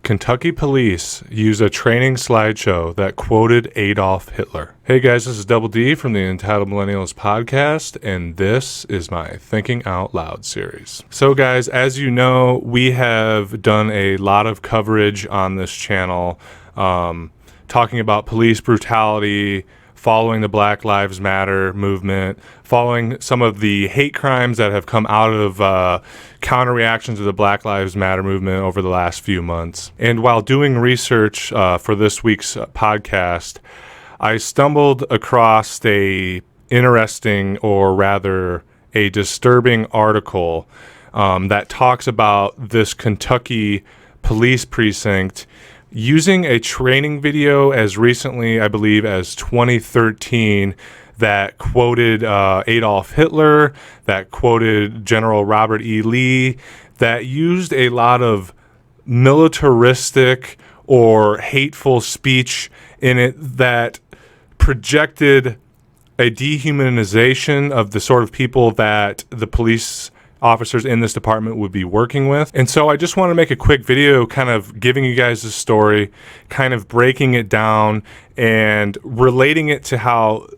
Kentucky police use a training slideshow that quoted Adolf Hitler. Hey guys, this is Double D from the Entitled Millennials podcast, and this is my Thinking Out Loud series. So guys, as you know, we have done a lot of coverage on this channel, talking about police brutality, following the Black Lives Matter movement, following some of the hate crimes that have come out of counter reactions to the Black Lives Matter movement over the last few months. And while doing research for this week's podcast, I stumbled across a interesting, or rather a disturbing article that talks about this Kentucky police precinct using a training video as recently, I believe, as 2013 that quoted Adolf Hitler, that quoted General Robert E. Lee, that used a lot of militaristic or hateful speech in it that projected a dehumanization of the sort of people that the police officers in this department would be working with. And so I just want to make a quick video kind of giving you guys the story, kind of breaking it down and relating it to how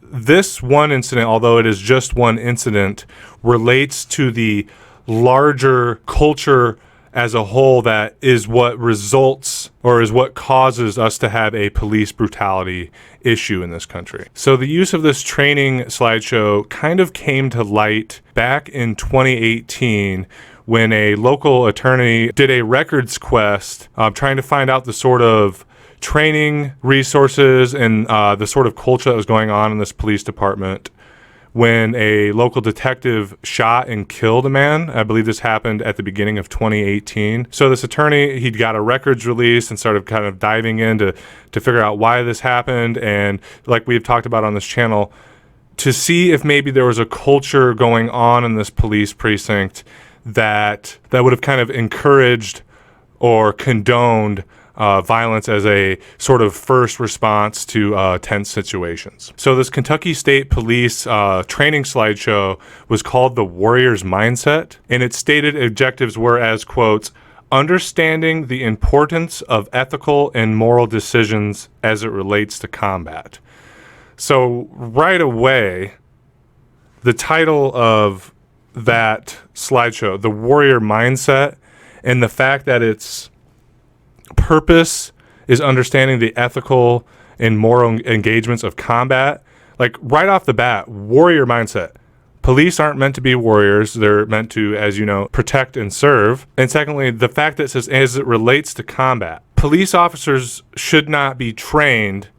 this one incident, although it is just one incident, relates to the larger culture as a whole that is what results or is what causes us to have a police brutality issue in this country. So the use of this training slideshow kind of came to light back in 2018 when a local attorney did a records quest trying to find out the sort of training resources and the sort of culture that was going on in this police department when a local detective shot and killed a man. I believe this happened at the beginning of 2018. So this attorney, he'd got a records release and started kind of diving in to figure out why this happened. And like we've talked about on this channel, to see if maybe there was a culture going on in this police precinct that would have kind of encouraged or condoned violence as a sort of first response to tense situations. So this Kentucky State Police training slideshow was called The Warrior's Mindset, and its stated objectives were as, quotes, understanding the importance of ethical and moral decisions as it relates to combat. So right away, the title of that slideshow, The Warrior Mindset, and the fact that its purpose is understanding the ethical and moral engagements of combat. Like right off the bat, warrior mindset. Police aren't meant to be warriors. They're meant to, as you know, protect and serve. And secondly, the fact that it says as it relates to combat. Police officers should not be trained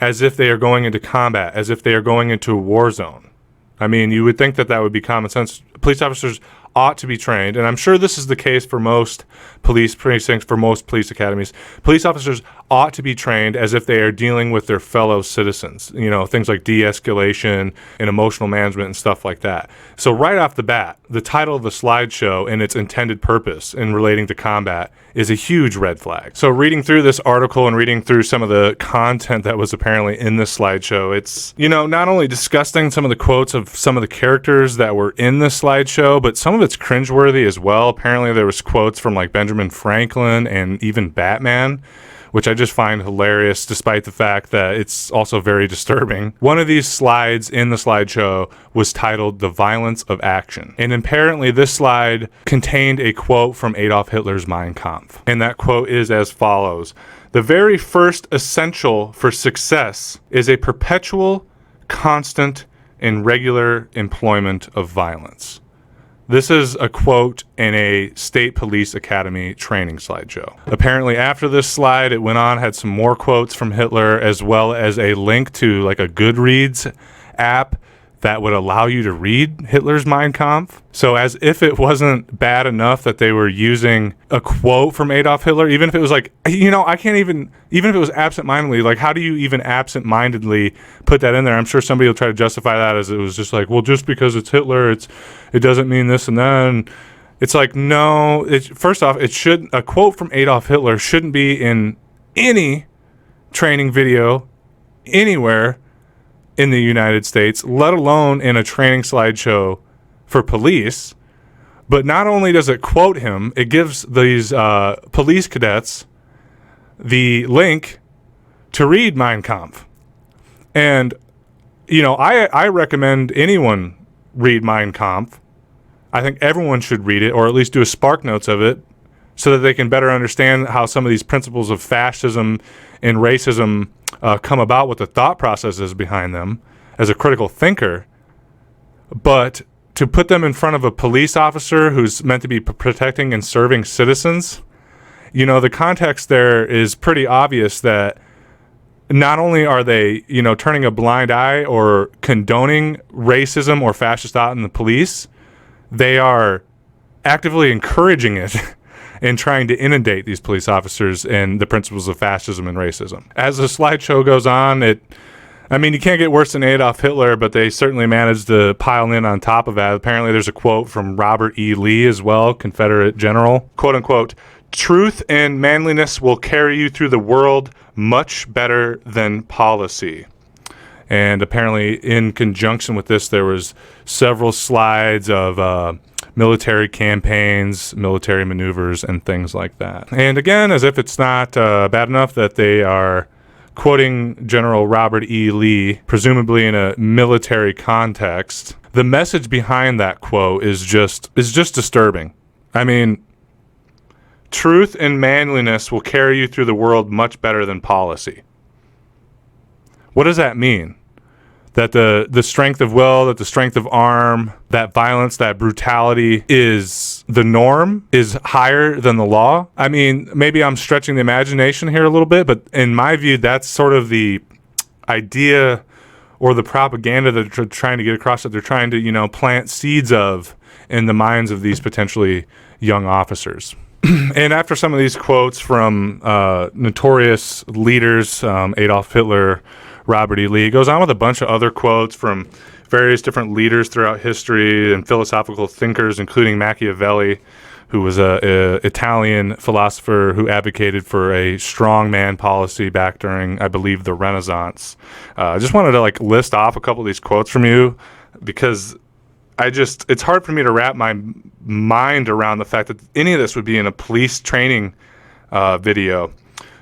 as if they are going into combat, as if they are going into a war zone. I mean, you would think that would be common sense. Police officers ought to be trained, and I'm sure this is the case for most police precincts, for most police academies. Police officers ought to be trained as if they are dealing with their fellow citizens, you know, things like de-escalation and emotional management and stuff like that. So right off the bat, the title of the slideshow and its intended purpose in relating to combat is a huge red flag. So reading through this article and reading through some of the content that was apparently in this slideshow, it's, you know, not only disgusting some of the quotes of some of the characters that were in the slideshow, but some of it's cringeworthy as well. Apparently there was quotes from like Benjamin Franklin and even Batman, which I just find hilarious despite the fact that it's also very disturbing. One of these slides in the slideshow was titled The Violence of Action. And apparently this slide contained a quote from Adolf Hitler's Mein Kampf. And that quote is as follows: "The very first essential for success is a perpetual, constant, and regular employment of violence." This is a quote in a state police academy training slideshow. Apparently after this slide, it went on, had some more quotes from Hitler, as well as a link to like a Goodreads app that would allow you to read Hitler's Mein Kampf. So as if it wasn't bad enough that they were using a quote from Adolf Hitler, even if it was like, you know, I can't even if it was absent-mindedly, like how do you even absent-mindedly put that in there? I'm sure somebody will try to justify that as it was just like, well, just because it's Hitler, it doesn't mean this and that. And it's like, no, first off, a quote from Adolf Hitler shouldn't be in any training video anywhere in the United States, let alone in a training slideshow for police. But not only does it quote him, it gives these police cadets the link to read Mein Kampf. And, I recommend anyone read Mein Kampf. I think everyone should read it, or at least do a spark notes of it, so that they can better understand how some of these principles of fascism and racism come about, what the thought process is behind them as a critical thinker. But to put them in front of a police officer who's meant to be protecting and serving citizens, the context there is pretty obvious that not only are they, turning a blind eye or condoning racism or fascist thought in the police, they are actively encouraging it and trying to inundate these police officers in the principles of fascism and racism. As the slideshow goes on, you can't get worse than Adolf Hitler, but they certainly managed to pile in on top of that. Apparently there's a quote from Robert E. Lee as well, Confederate general, quote unquote, "Truth and manliness will carry you through the world much better than policy." And apparently in conjunction with this, there was several slides of military campaigns, military maneuvers, and things like that. And again, as if it's not bad enough that they are quoting General Robert E. Lee, presumably in a military context, the message behind that quote is just disturbing. Truth and manliness will carry you through the world much better than policy. What does that mean? That the strength of will, that the strength of arm, that violence, that brutality is the norm, is higher than the law? Maybe I'm stretching the imagination here a little bit, but in my view, that's sort of the idea or the propaganda that they're trying to get across, that they're trying to, plant seeds of in the minds of these potentially young officers. And after some of these quotes from notorious leaders, Adolf Hitler, Robert E. Lee, goes on with a bunch of other quotes from various different leaders throughout history and philosophical thinkers, including Machiavelli, who was a Italian philosopher who advocated for a strong man policy back during, I believe, the Renaissance. I just wanted to list off a couple of these quotes from you, because it's hard for me to wrap my mind around the fact that any of this would be in a police training video.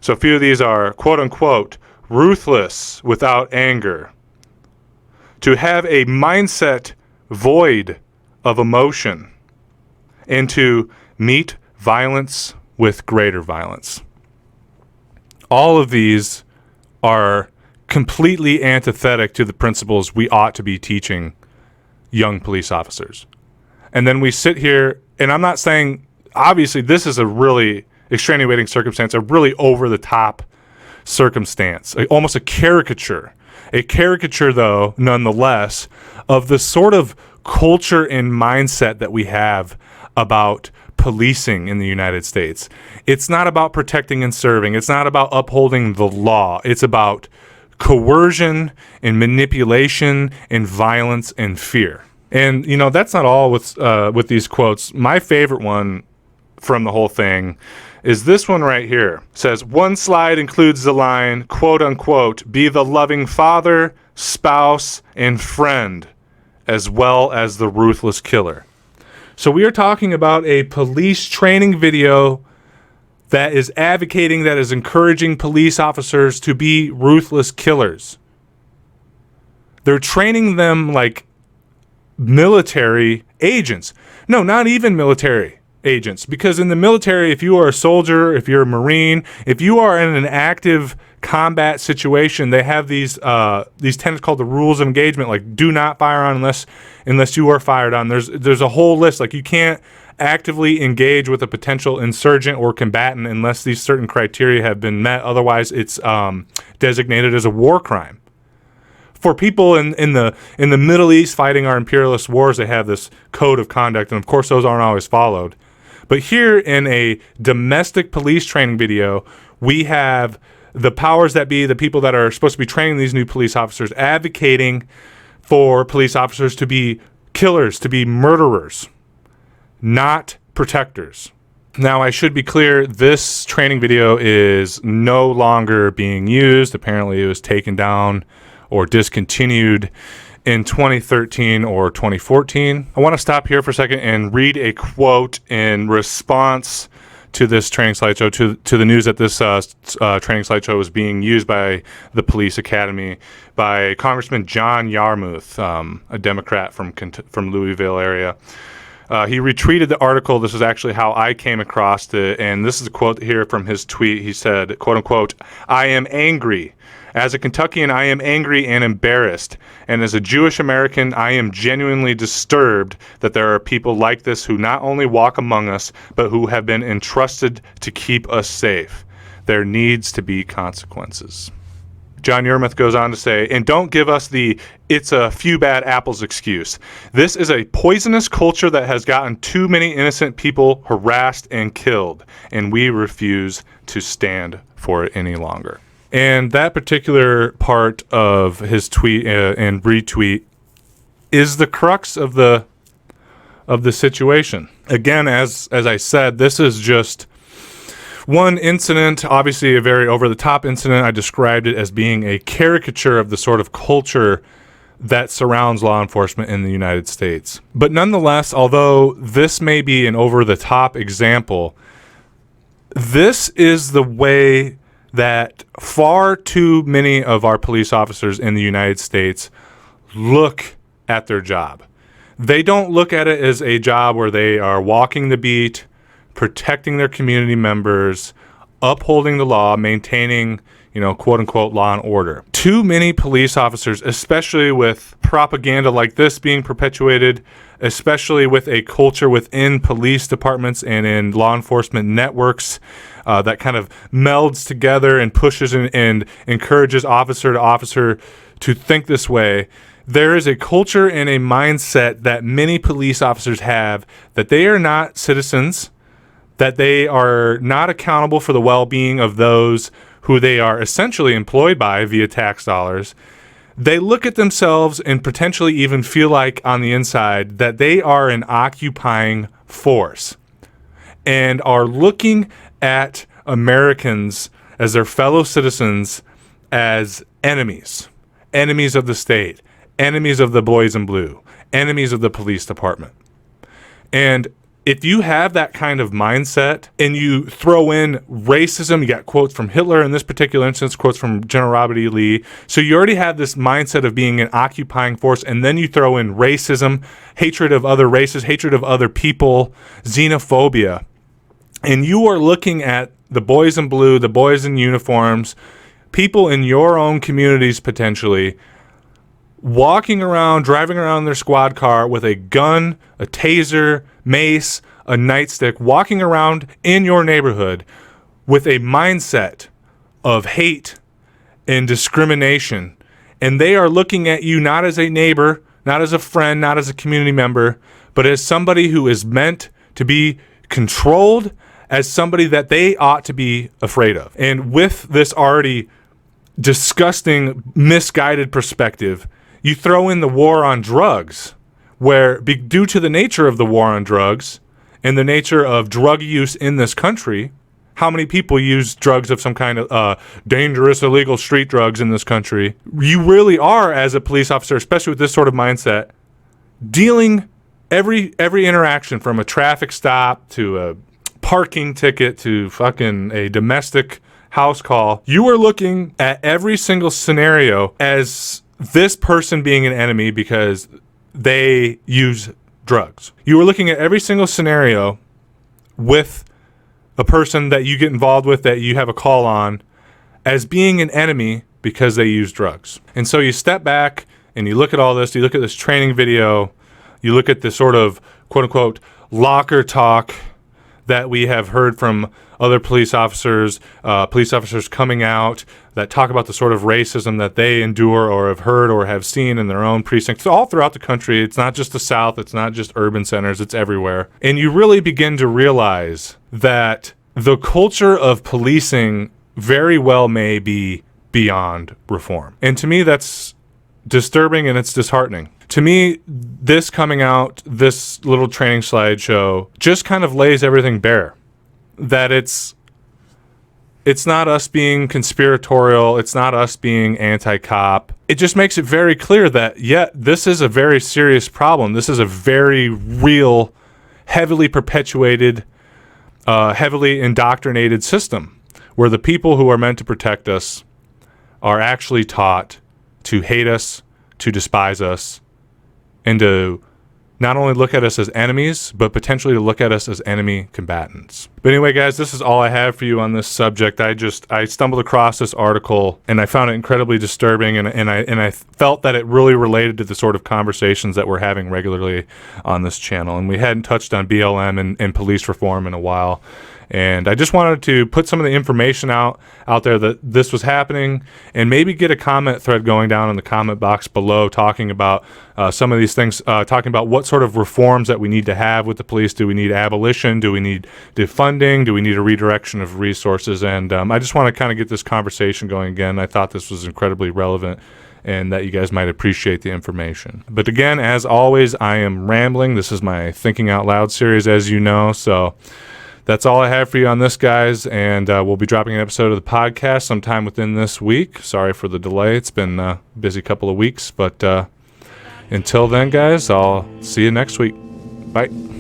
So a few of these are, quote unquote, "Ruthless without anger. To have a mindset void of emotion. And to meet violence with greater violence." All of these are completely antithetic to the principles we ought to be teaching young police officers. And then we sit here, and I'm not saying, obviously this is a really extenuating circumstance, a really over-the-top circumstance, almost a caricature. A caricature, though, nonetheless, of the sort of culture and mindset that we have about policing in the United States. It's not about protecting and serving. It's not about upholding the law. It's about coercion and manipulation and violence and fear. And, that's not all with these quotes. My favorite one from the whole thing is this one right here. It says, "One slide includes the line, quote unquote, be the loving father, spouse, and friend, as well as the ruthless killer." So we are talking about a police training video that is advocating, that is encouraging police officers to be ruthless killers. They're training them like military agents. No, not even military agents, because in the military, if you are a soldier, if you're a Marine, if you are in an active combat situation, they have these tenets called the rules of engagement, like do not fire on unless you are fired on. There's a whole list, like you can't actively engage with a potential insurgent or combatant unless these certain criteria have been met. Otherwise, it's designated as a war crime. For people in the Middle East fighting our imperialist wars, they have this code of conduct, and of course those aren't always followed. But here in a domestic police training video, we have the powers that be, the people that are supposed to be training these new police officers, advocating for police officers to be killers, to be murderers, not protectors. Now, I should be clear, this training video is no longer being used. Apparently, it was taken down or discontinued in 2013 or 2014. I want to stop here for a second and read a quote in response to this training slideshow, to the news that this training slideshow was being used by the police academy by Congressman John Yarmouth, a Democrat from Louisville area. He retweeted the article. This is actually how I came across it, and this is a quote here from his tweet. He said, quote unquote, "I am angry. As a Kentuckian, I am angry and embarrassed. And as a Jewish American, I am genuinely disturbed that there are people like this who not only walk among us, but who have been entrusted to keep us safe. There needs to be consequences." John Yarmouth goes on to say, "And don't give us the 'it's a few bad apples' excuse. This is a poisonous culture that has gotten too many innocent people harassed and killed, and we refuse to stand for it any longer." And that particular part of his tweet and retweet is the crux of the situation. Again, as I said, this is just one incident, obviously a very over-the-top incident. I described it as being a caricature of the sort of culture that surrounds law enforcement in the United States. But nonetheless, although this may be an over-the-top example, this is the way that far too many of our police officers in the United States look at their job. They don't look at it as a job where they are walking the beat, protecting their community members, upholding the law, maintaining, quote unquote, law and order. Too many police officers, especially with propaganda like this being perpetuated, especially with a culture within police departments and in law enforcement networks that kind of melds together and pushes and encourages officer to officer to think this way. There is a culture and a mindset that many police officers have that they are not citizens, that they are not accountable for the well-being of those who they are essentially employed by via tax dollars. They look at themselves and potentially even feel like on the inside that they are an occupying force and are looking at Americans as their fellow citizens as enemies of the state, enemies of the boys in blue, enemies of the police department. And if you have that kind of mindset and you throw in racism, you got quotes from Hitler in this particular instance, quotes from General Robert E. Lee. So you already have this mindset of being an occupying force, and then you throw in racism, hatred of other races, hatred of other people, xenophobia. And you are looking at the boys in blue, the boys in uniforms, people in your own communities potentially, walking around, driving around in their squad car with a gun, a taser, mace, a nightstick, walking around in your neighborhood with a mindset of hate and discrimination. And they are looking at you not as a neighbor, not as a friend, not as a community member, but as somebody who is meant to be controlled, as somebody that they ought to be afraid of. And with this already disgusting, misguided perspective, you throw in the war on drugs, where due to the nature of the war on drugs and the nature of drug use in this country, how many people use drugs of some kind of dangerous, illegal street drugs in this country, you really are, as a police officer, especially with this sort of mindset, dealing every interaction from a traffic stop to a parking ticket to fucking a domestic house call. You are looking at every single scenario as this person being an enemy because they use drugs. You are looking at every single scenario with a person that you get involved with, that you have a call on, as being an enemy because they use drugs. And so you step back and you look at all this, you look at this training video, you look at the sort of quote unquote locker talk that we have heard from other police officers coming out that talk about the sort of racism that they endure or have heard or have seen in their own precincts all throughout the country. It's not just the South, it's not just urban centers, it's everywhere. And you really begin to realize that the culture of policing very well may be beyond reform. And to me, that's disturbing and it's disheartening. To me, this coming out, this little training slideshow, just kind of lays everything bare. That it's It's not us being conspiratorial. It's not us being anti-cop. It just makes it very clear that, this is a very serious problem. This is a very real, heavily perpetuated, heavily indoctrinated system where the people who are meant to protect us are actually taught to hate us, to despise us, and to not only look at us as enemies, but potentially to look at us as enemy combatants. But anyway, guys, this is all I have for you on this subject. I stumbled across this article and I found it incredibly disturbing, and I felt that it really related to the sort of conversations that we're having regularly on this channel. And we hadn't touched on BLM and police reform in a while. And I just wanted to put some of the information out there that this was happening, and maybe get a comment thread going down in the comment box below talking about some of these things, talking about what sort of reforms that we need to have with the police. Do we need abolition? Do we need defunding? Do we need a redirection of resources? And I just want to kind of get this conversation going again. I thought this was incredibly relevant and that you guys might appreciate the information. But again, as always, I am rambling. This is my Thinking Out Loud series, as you know, so that's all I have for you on this, guys, and we'll be dropping an episode of the podcast sometime within this week. Sorry for the delay. It's been a busy couple of weeks, but until then, guys, I'll see you next week. Bye.